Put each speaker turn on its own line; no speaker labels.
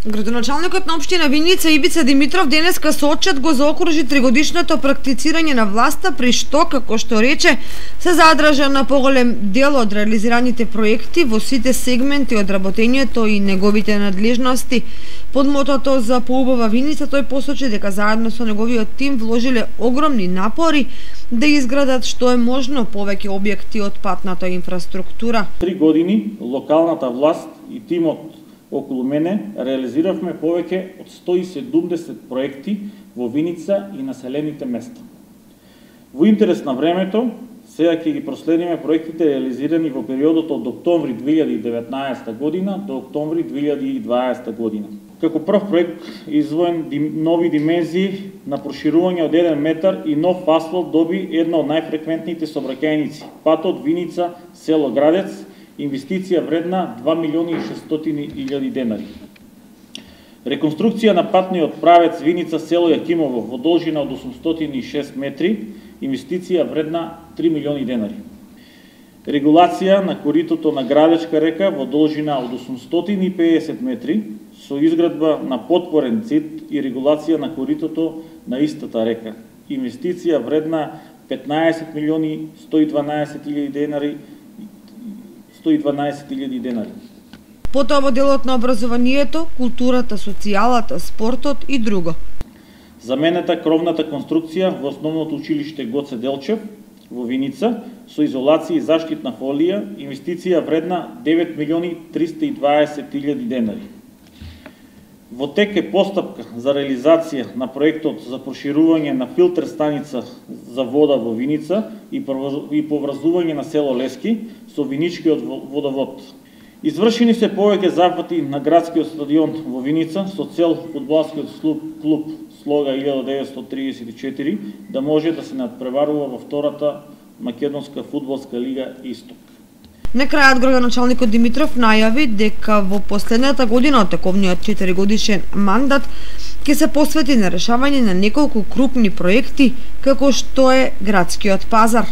Градоначалникот на општина Виница Ибица Димитров денеска со отчет го заокружи тригодишното практицирање на власта, при што, како што рече, се задржа на поголем дел од реализираните проекти во сите сегменти од работењето и неговите надлежности. Под мотото за поубава Виница тој посочи дека заедно со неговиот тим вложиле огромни напори да изградат што е можно повеќе објекти од патната инфраструктура.
3 години локалната власт и тимот околу мене реализиравме повеќе од 170 проекти во Виница и населените места. Во интерес на времето, сега ќе ги проследиме проектите реализирани во периодот од октомври 2019 година до октомври 2020 година. Како прв проект извоен нови димензии на проширување од 1 метар и нов асфалт доби една од најфреквентните сообраќајници, патот Виница село Градец, инвестиција вредна 2.600.000 денари. Реконструкција на патниот правец Виница село Јакимово во должина од 806 метри, инвестиција вредна 3 милиони денари. Регулација на коритото на Градечка река во должина од 850 метри со изградба на подпорен цид и регулација на коритото на истата река. Инвестиција вредна 15.112.000 денари. 112.000 денари.
Потоа во делот на образованието, културата, социјалата, спортот и друго.
Заменета кровната конструкција во основното училиште Гоце Делчев во Виница со изолација и заштитна фолија, инвестиција вредна 9.320.000 денари. Во тек е постапка за реализација на проектот за проширување на филтер станица за вода во Виница и поврзување на село Лески со Виничкиот водовод. Извршени се повеќе зафати на градскиот стадион во Виница со цел фудбалскиот клуб Слога 1934 да може да се надпреварува во втората македонска фудбалска лига Исток.
На крајот градоначалникот Димитров најави дека во последната година од тековниот 4-годишен мандат ќе се посвети на решавање на неколку крупни проекти како што е градскиот пазар.